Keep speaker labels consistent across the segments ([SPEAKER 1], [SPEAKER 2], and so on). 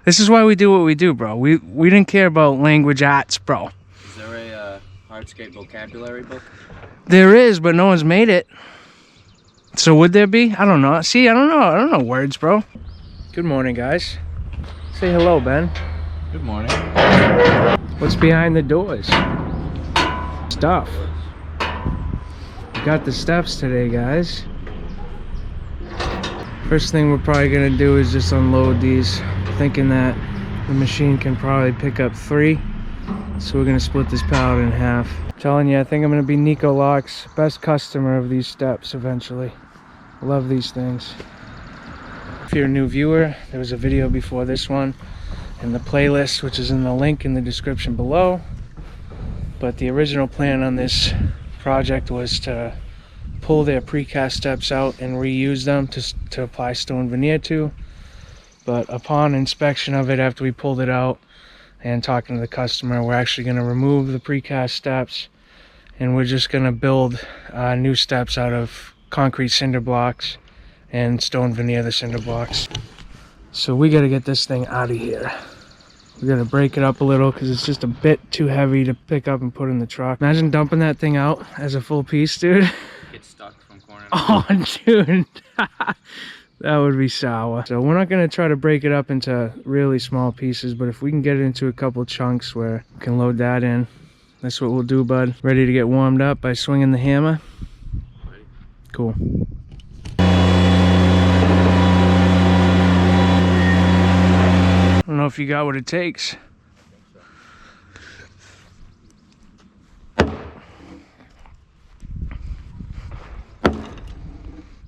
[SPEAKER 1] This is why we do what we do, bro. We didn't care about language arts, bro.
[SPEAKER 2] Is there a hardscape vocabulary book?
[SPEAKER 1] There is, but no one's made it. So would there be? I don't know. See, I don't know words, bro. Good morning, guys. Say hello, Ben.
[SPEAKER 2] Good morning.
[SPEAKER 1] What's behind the doors? Stuff. We got the steps today, guys. First thing we're probably gonna do is just unload these, thinking that the machine can probably pick up 3. So we're gonna split this pallet in half. I'm telling you, I think I'm gonna be Nico Lock's best customer of these steps eventually. Love these things. If you're a new viewer, there was a video before this one in the playlist, which is in the link in the description below. But the original plan on this project was to pull their precast steps out and reuse them to apply stone veneer to. But upon inspection of it, after we pulled it out and talking to the customer, we're actually going to remove the precast steps, and we're just going to build new steps out of concrete cinder blocks and stone veneer the cinder blocks. So we got to get this thing out of here. We got to break it up a little because it's just a bit too heavy to pick up and put in the truck. Imagine dumping that thing out as a full piece, dude.
[SPEAKER 2] Get stuck from corner to
[SPEAKER 1] Oh, dude. That would be sour. So we're not going to try to break it up into really small pieces, but if we can get it into a couple chunks where we can load that in, that's what we'll do, bud. Ready to get warmed up by swinging the hammer? Cool. I don't know if you got what it takes.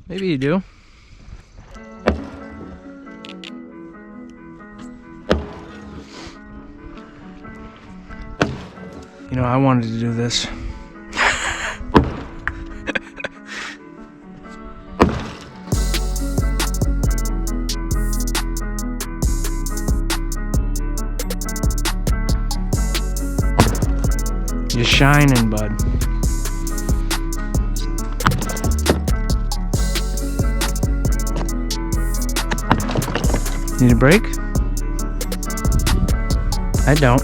[SPEAKER 1] Maybe you do. You know, I wanted to do this. You're shining, bud. Need a break? I don't.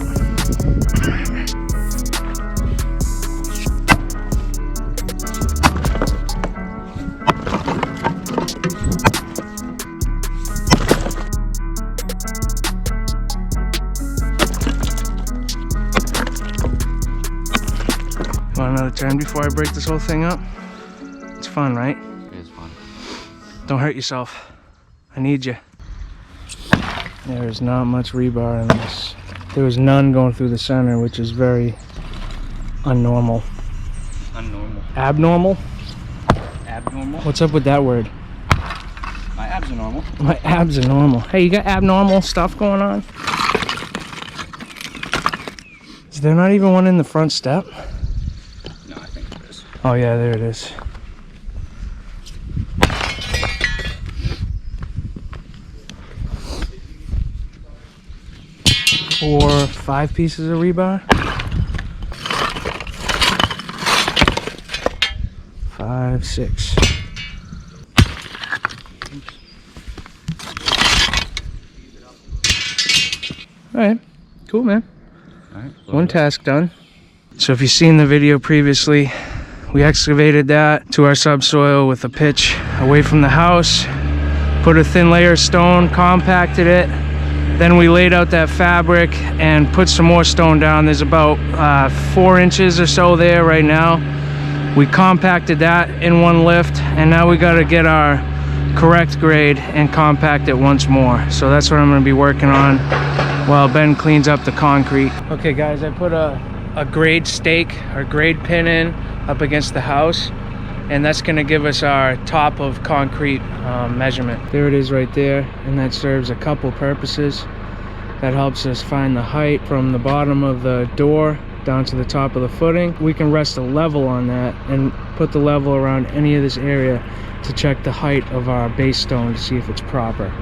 [SPEAKER 1] Want another turn before I break this whole thing up? It's fun, right?
[SPEAKER 2] It is fun.
[SPEAKER 1] Don't hurt yourself. I need you. There is not much rebar in this. There was none going through the center, which is very unnormal.
[SPEAKER 2] Unnormal.
[SPEAKER 1] Abnormal?
[SPEAKER 2] Abnormal?
[SPEAKER 1] What's up with that word?
[SPEAKER 2] My abs are normal.
[SPEAKER 1] My abs are normal. Hey, you got abnormal stuff going on? Is there not even one in the front step?
[SPEAKER 2] No, I think there is.
[SPEAKER 1] Oh yeah, there it is. Or 5 pieces of rebar. 5, 6. All right, cool, man.
[SPEAKER 2] All right.
[SPEAKER 1] One task done. So if you've seen the video previously, we excavated that to our subsoil with a pitch away from the house, put a thin layer of stone, compacted it. Then we laid out that fabric and put some more stone down. There's about 4 inches or so there right now. We compacted that in one lift, and now we got to get our correct grade and compact it once more. So that's what I'm going to be working on while Ben cleans up the concrete. Okay guys, I put a grade stake or grade pin in up against the house, and that's going to give us our top of concrete measurement. There it is right there, and that serves a couple purposes. That helps us find the height from the bottom of the door down to the top of the footing. We can rest a level on that and put the level around any of this area to check the height of our base stone to see if it's proper.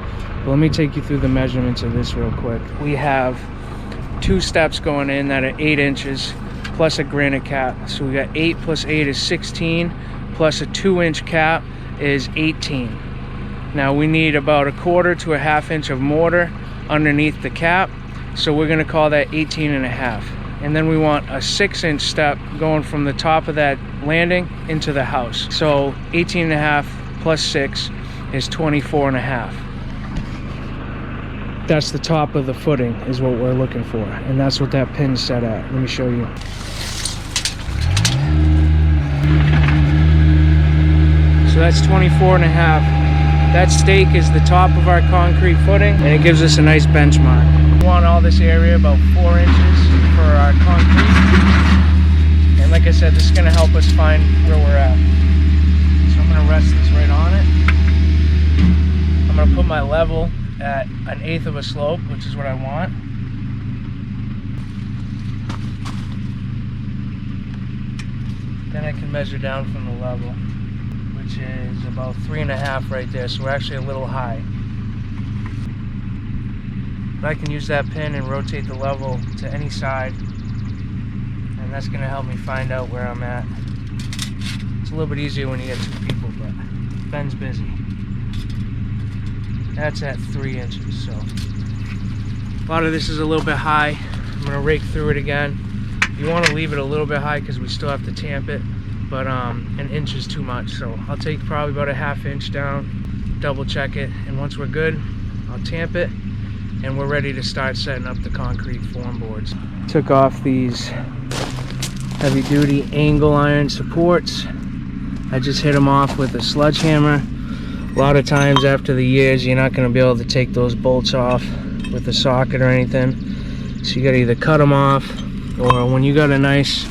[SPEAKER 1] But let me take you through the measurements of this real quick. We have 2 steps going in that are 8 inches plus a granite cap. So we got 8 plus 8 is 16, plus a 2-inch cap is 18. Now we need about 1/4 to a 1/2 inch of mortar underneath the cap. So we're gonna call that 18.5. And then we want a 6-inch step going from the top of that landing into the house. So 18.5 plus 6 is 24.5. That's the top of the footing is what we're looking for. And that's what that pin's set at. Let me show you. So that's 24.5. That stake is the top of our concrete footing, and it gives us a nice benchmark. We want all this area about 4 inches for our concrete. And like I said, this is gonna help us find where we're at. So I'm gonna rest this right on it. I'm gonna put my level at 1/8 of a slope, which is what I want. Then I can measure down from the level, which is about 3.5 right there. So we're actually a little high. But I can use that pin and rotate the level to any side, and that's gonna help me find out where I'm at. It's a little bit easier when you get 2 people, but Ben's busy. That's at 3 inches, so. A lot of this is a little bit high. I'm gonna rake through it again. You wanna leave it a little bit high because we still have to tamp it, but 1 inch is too much. So I'll take probably about a 1/2 inch down, double check it, and once we're good, I'll tamp it, and we're ready to start setting up the concrete form boards. Took off these heavy duty angle iron supports. I just hit them off with a sledgehammer. A lot of times after the years, you're not going to be able to take those bolts off with a socket or anything. So you got to either cut them off, or when you got a nice,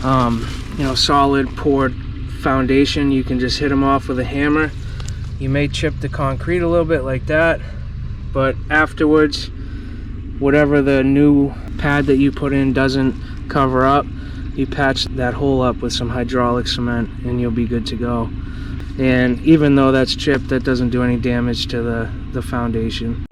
[SPEAKER 1] you know, solid poured foundation, you can just hit them off with a hammer. You may chip the concrete a little bit like that, but afterwards, whatever the new pad that you put in doesn't cover up, you patch that hole up with some hydraulic cement and you'll be good to go. And even though that's chipped, that doesn't do any damage to the foundation.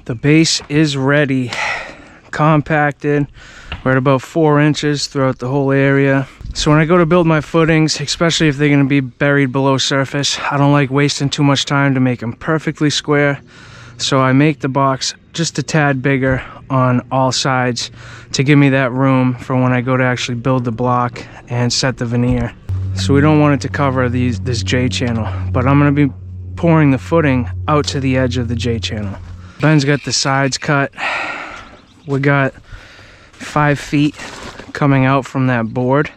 [SPEAKER 1] The base is ready, compacted. We're at about 4 inches throughout the whole area. So when I go to build my footings, especially if they're going to be buried below surface, I don't like wasting too much time to make them perfectly square. So I make the box just a tad bigger on all sides to give me that room for when I go to actually build the block and set the veneer. So we don't want it to cover this J channel, but I'm going to be pouring the footing out to the edge of the J channel. Ben's got the sides cut. We got 5 feet coming out from that board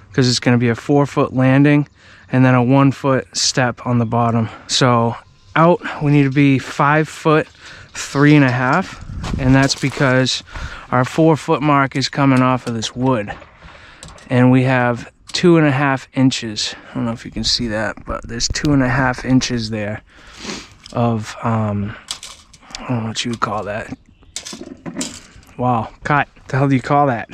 [SPEAKER 1] because it's going to be a 4-foot landing and then a 1-foot step on the bottom. So out we need to be 5 foot 3.5, and that's because our 4-foot mark is coming off of this wood, and we have 2.5 inches. I don't know if you can see that, but there's 2.5 inches there of I don't know what you would call that. Wow, cut. What the hell do you call that?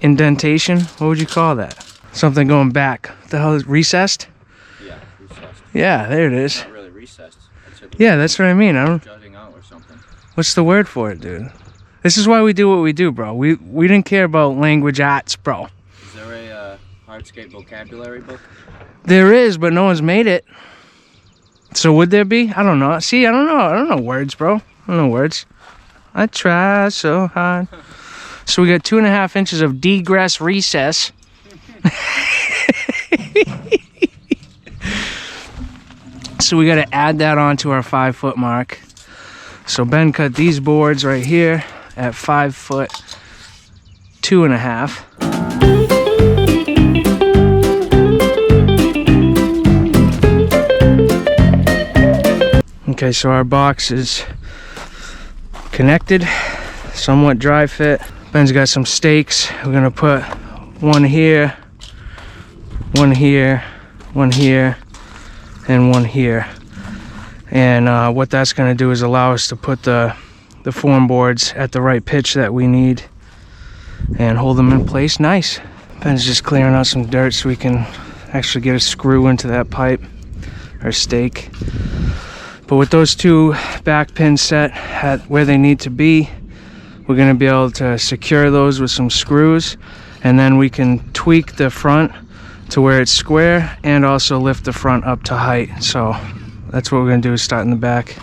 [SPEAKER 1] Indentation? What would you call that? Something going back. What the hell is recessed?
[SPEAKER 2] Yeah, recessed.
[SPEAKER 1] Yeah, there it is.
[SPEAKER 2] Not really recessed.
[SPEAKER 1] Yeah, that's what I mean. I don't.
[SPEAKER 2] Jutting out or something.
[SPEAKER 1] What's the word for it, dude? This is why we do what we do, bro. We didn't care about language arts, bro.
[SPEAKER 2] Is there a hardscape vocabulary book?
[SPEAKER 1] There is, but no one's made it. So would there be? I don't know. See, I don't know. I don't know words, bro. I don't know words. I try so hard. So we got 2.5 inches of degress recess. So we got to add that on to our 5-foot mark. So Ben cut these boards right here at 5 foot 2.5. Okay, so our box is connected, somewhat dry fit. Ben's got some stakes. We're gonna put one here, one here, one here, and one here. And what that's going to do is allow us to put the form boards at the right pitch that we need and hold them in place nice. Ben's just clearing out some dirt so we can actually get a screw into that pipe or stake. But with those two back pins set at where they need to be, we're going to be able to secure those with some screws, and then we can tweak the front to where it's square and also lift the front up to height. So that's what we're going to do, is start in the back.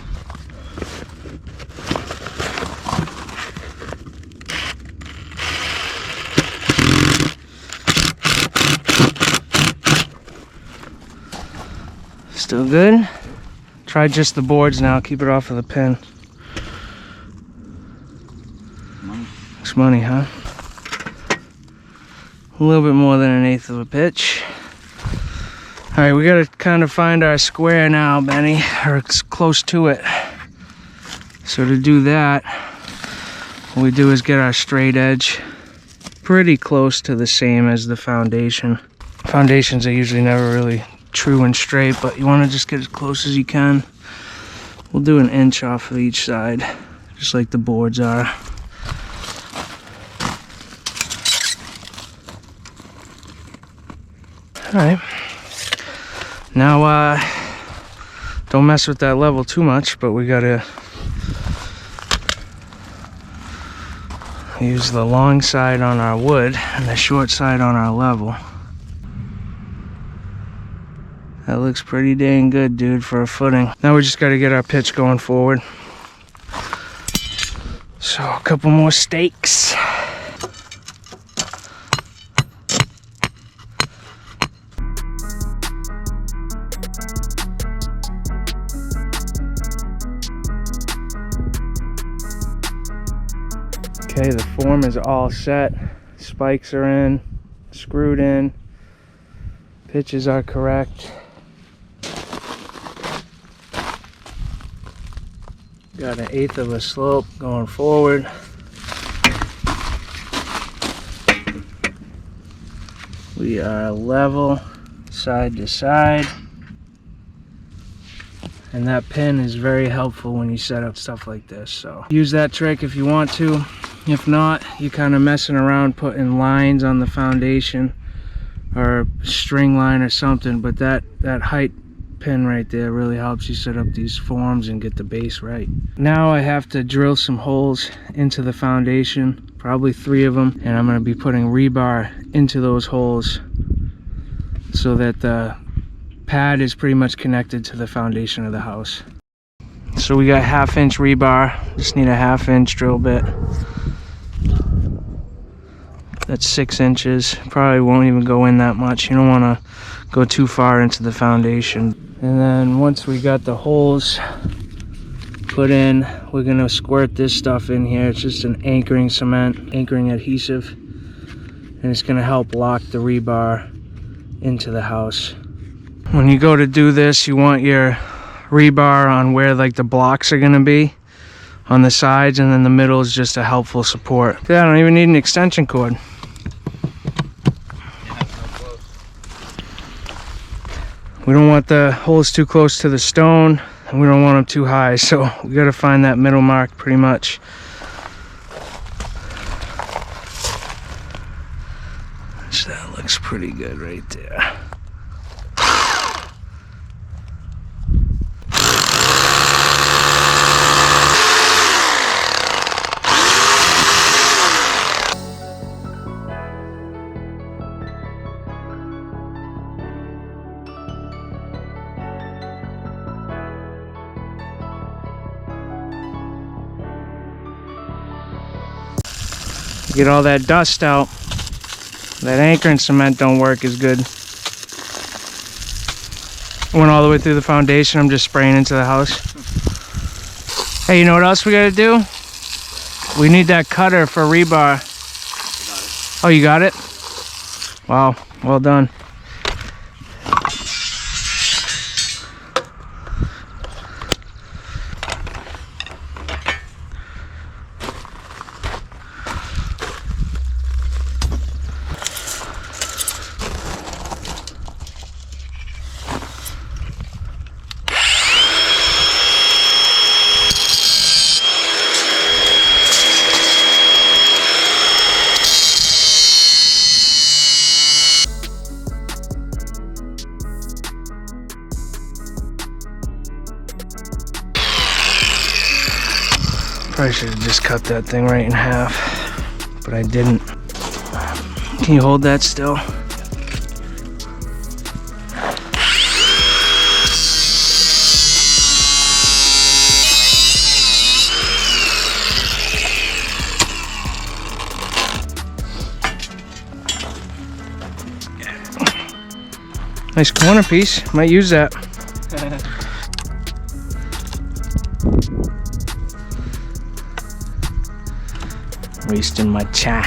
[SPEAKER 1] Still good. Try just the boards now, keep it off of the pin. Looks money, huh? A little bit more than 1/8 of a pitch. All right, we gotta kind of find our square now, Benny, or it's close to it. So to do that, what we do is get our straight edge pretty close to the same as the foundation. Foundations are usually never really true and straight, but you want to just get as close as you can. We'll do 1 inch off of each side, just like the boards are. All right, now don't mess with that level too much, but we gotta use the long side on our wood and the short side on our level. That looks pretty dang good, dude, for a footing. Now we just got to get our pitch going forward. So a couple more stakes. Okay, the form is all set. Spikes are in, screwed in. Pitches are correct. Got 1/8 of a slope going forward. We are level side to side. And that pin is very helpful when you set up stuff like this. So use that trick if you want to. If not, you're kind of messing around putting lines on the foundation or string line or something, but that height pin right there really helps you set up these forms and get the base right. Now I have to drill some holes into the foundation, probably 3 of them, and I'm going to be putting rebar into those holes so that the pad is pretty much connected to the foundation of the house. So we got 1/2 inch rebar, just need a 1/2 inch drill bit. That's 6 inches. Probably won't even go in that much. You don't want to go too far into the foundation. And then once we got the holes put in, we're going to squirt this stuff in here. It's just an anchoring cement, anchoring adhesive. And it's going to help lock the rebar into the house. When you go to do this, you want your rebar on where like the blocks are going to be on the sides, and then the middle is just a helpful support. Yeah, I don't even need an extension cord. We don't want the holes too close to the stone, and we don't want them too high, so we got to find that middle mark pretty much. So that looks pretty good right there. Get all that dust out. That anchoring cement don't work as good. Went all the way through the foundation. I'm just spraying into the house. Hey, you know what else we gotta do? We need that cutter for rebar. Oh, you got it? Wow, well done. Probably should have just cut that thing right in half, but I didn't. Can you hold that still? Nice corner piece, might use that. Wasting my time.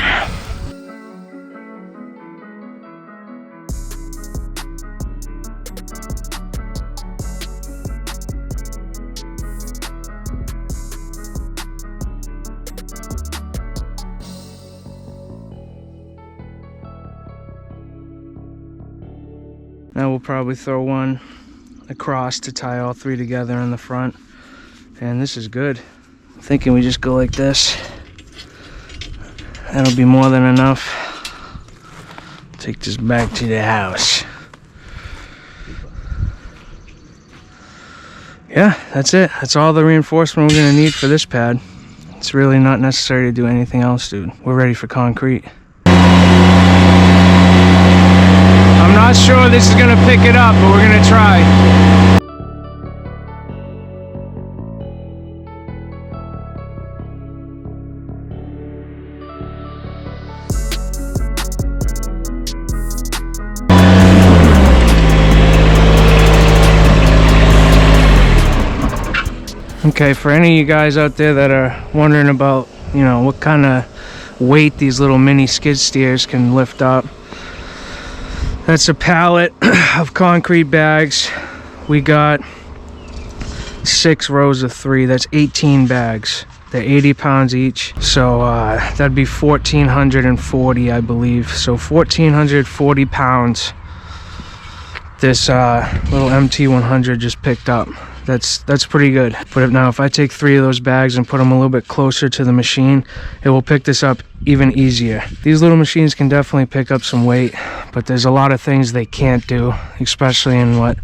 [SPEAKER 1] Now we'll probably throw one across to tie all three together in the front. And this is good. I'm thinking we just go like this. That'll be more than enough. Take this back to the house. Yeah, that's it. That's all the reinforcement we're gonna need for this pad. It's really not necessary to do anything else, dude. We're ready for concrete. I'm not sure this is gonna pick it up, but we're gonna try. Okay, for any of you guys out there that are wondering about, you know, what kind of weight these little mini skid steers can lift up, that's a pallet of concrete bags. We got 6 rows of 3. That's 18 bags. They're 80 pounds each. So that'd be 1,440, I believe. So 1,440 pounds this little MT100 just picked up. That's pretty good. But now if I take 3 of those bags and put them a little bit closer to the machine, it will pick this up even easier. These little machines can definitely pick up some weight, but there's a lot of things they can't do, especially in what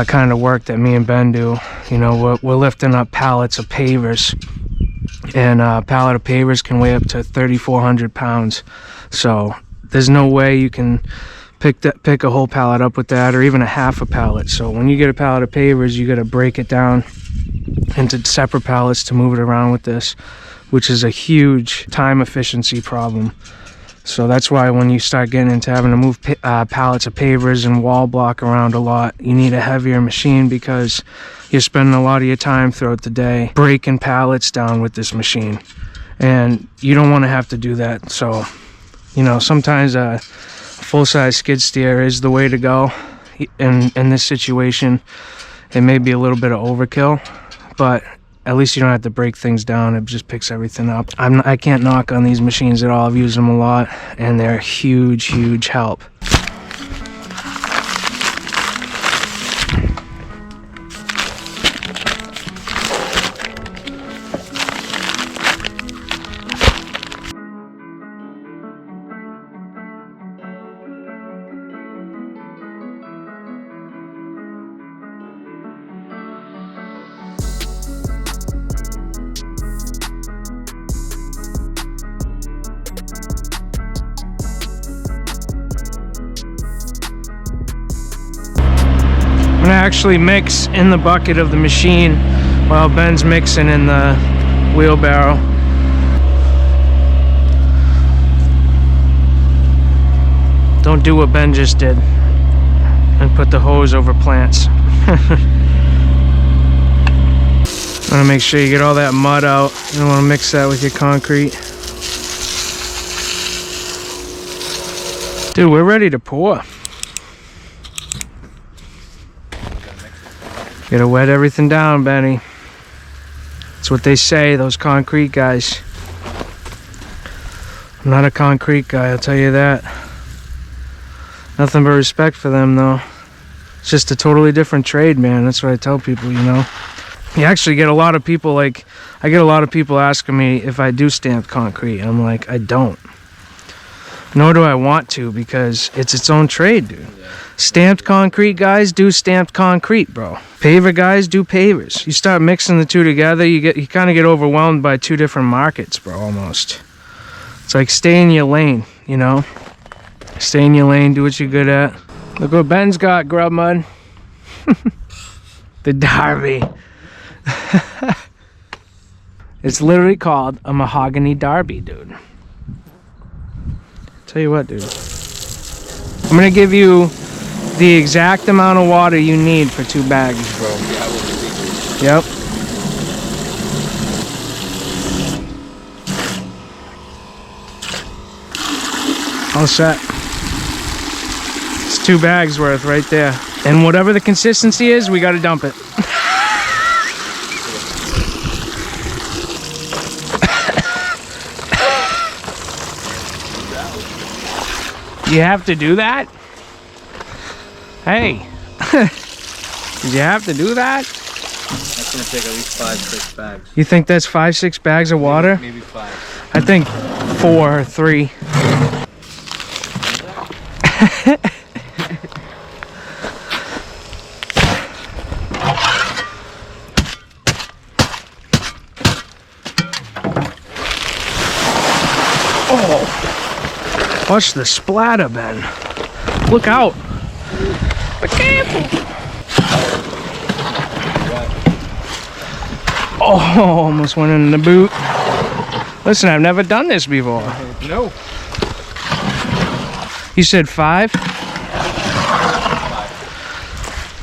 [SPEAKER 1] kind of work that me and Ben do. You know, we're lifting up pallets of pavers, and a pallet of pavers can weigh up to 3,400 pounds. So there's no way you can pick a whole pallet up with that, or even a half a pallet. So when you get a pallet of pavers, you got to break it down into separate pallets to move it around with this, which is a huge time efficiency problem. So that's why when you start getting into having to move pallets of pavers and wall block around a lot, you need a heavier machine, because you're spending a lot of your time throughout the day breaking pallets down with this machine, and you don't want to have to do that. So, you know, sometimes full-size skid steer is the way to go. In this situation, it may be a little bit of overkill, but at least you don't have to break things down. It just picks everything up. I can't knock on these machines at all. I've used them a lot, and they're a huge help. I'm gonna actually mix in the bucket of the machine while Ben's mixing in the wheelbarrow. Don't do what Ben just did and put the hose over plants. Want to make sure you get all that mud out. You don't want to mix that with your concrete. Dude, we're ready to pour. Gotta wet everything down, Benny. That's what they say, those concrete guys. I'm not a concrete guy, I'll tell you that. Nothing but respect for them, though. It's just a totally different trade, man. That's what I tell people, you know. You actually get a lot of people, like, I get a lot of people asking me if I do stamp concrete. I'm like, I don't. Nor do I want to, because it's its own trade, dude. Yeah. Stamped concrete guys do stamped concrete, bro. Paver guys do pavers. You start mixing the two together, you kind of get overwhelmed by two different markets, bro, almost. It's like stay in your lane, you know? Stay in your lane, do what you're good at. Look what Ben's got, Grub Mud. The Derby. It's literally called a mahogany Derby, dude. Tell you what, dude. I'm gonna give you the exact amount of water you need for 2 bags, bro. Yep. All set. It's 2 bags worth right there. And whatever the consistency is, we gotta dump it. You have to do that? Hey. Did you have to do that?
[SPEAKER 2] That's gonna take at least 5-6 bags.
[SPEAKER 1] You think that's 5-6 bags of water?
[SPEAKER 2] Maybe 5.
[SPEAKER 1] I think 4 or 3. Oh, watch the splatter, Ben. Look out. Be careful. Oh, almost went in the boot. Listen, I've never done this before.
[SPEAKER 2] No.
[SPEAKER 1] You said 5?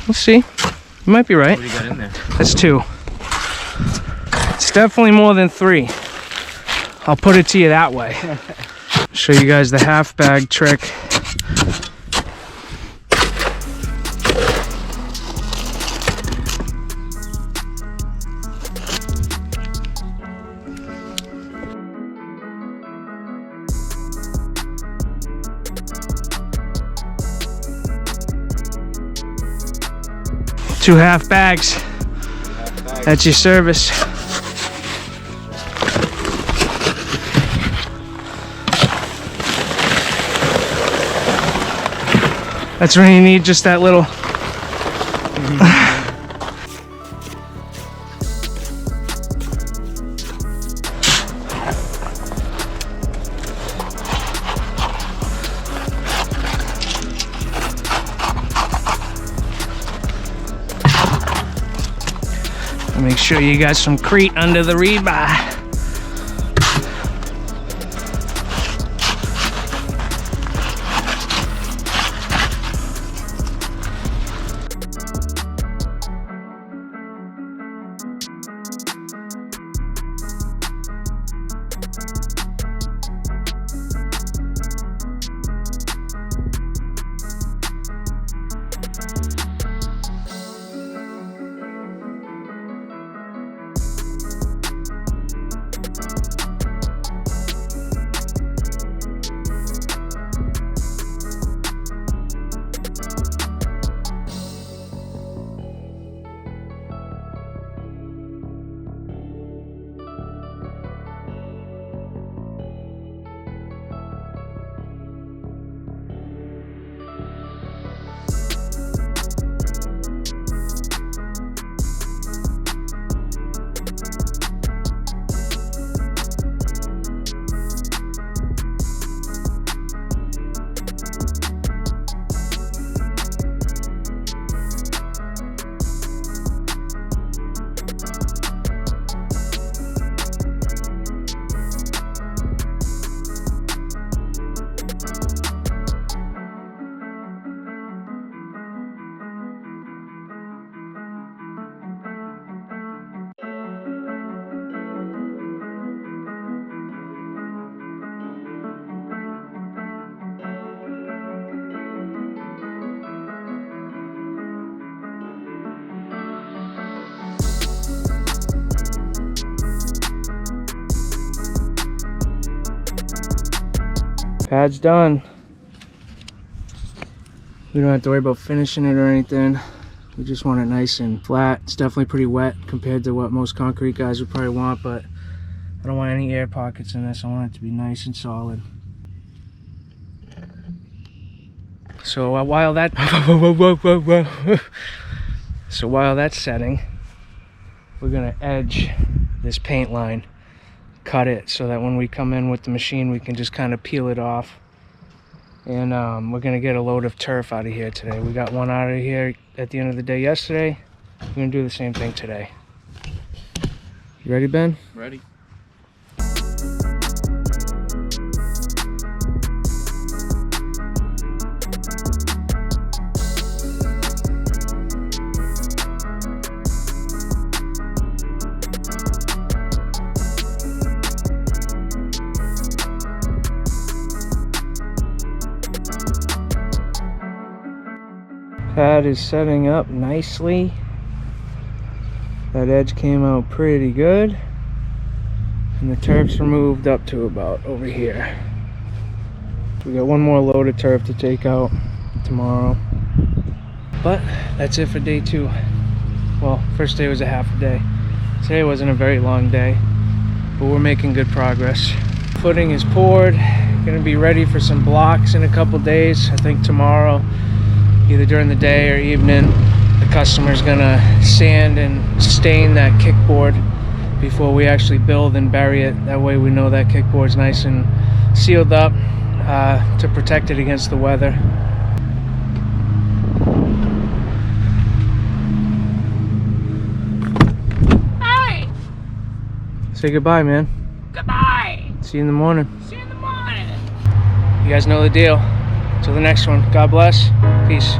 [SPEAKER 1] Let's see. You might be right.
[SPEAKER 2] What do you got in there?
[SPEAKER 1] That's 2. It's definitely more than 3. I'll put it to you that way. Show you guys the half bag trick. Two half bags. That's your service. That's when you need just that little. Make sure you got some crete under the rebar. Pad's done. We don't have to worry about finishing it or anything. We just want it nice and flat. It's definitely pretty wet compared to what most concrete guys would probably want, but I don't want any air pockets in this. I want it to be nice and solid. So while that so while that's setting, we're gonna edge this paint line, cut it so that when we come in with the machine we can just kind of peel it off. And we're gonna get a load of turf out of here today. We got one out of here at the end of the day yesterday. We're gonna do the same thing today. You ready, Ben?
[SPEAKER 2] Ready.
[SPEAKER 1] Pad is setting up nicely. That edge came out pretty good. And the turf's removed up to about over here. We got one more load of turf to take out tomorrow. But that's it for day 2. Well, first day was a half a day. Today wasn't a very long day, but we're making good progress. Footing is poured. Gonna be ready for some blocks in a couple days. I think tomorrow, either during the day or evening, the customer's gonna sand and stain that kickboard before we actually build and bury it. That way we know that kickboard's nice and sealed up to protect it against the weather.
[SPEAKER 3] Hey!
[SPEAKER 1] Say goodbye, man.
[SPEAKER 3] Goodbye!
[SPEAKER 1] See you in the morning.
[SPEAKER 3] See you in the morning!
[SPEAKER 1] You guys know the deal. Till the next one, God bless. Peace.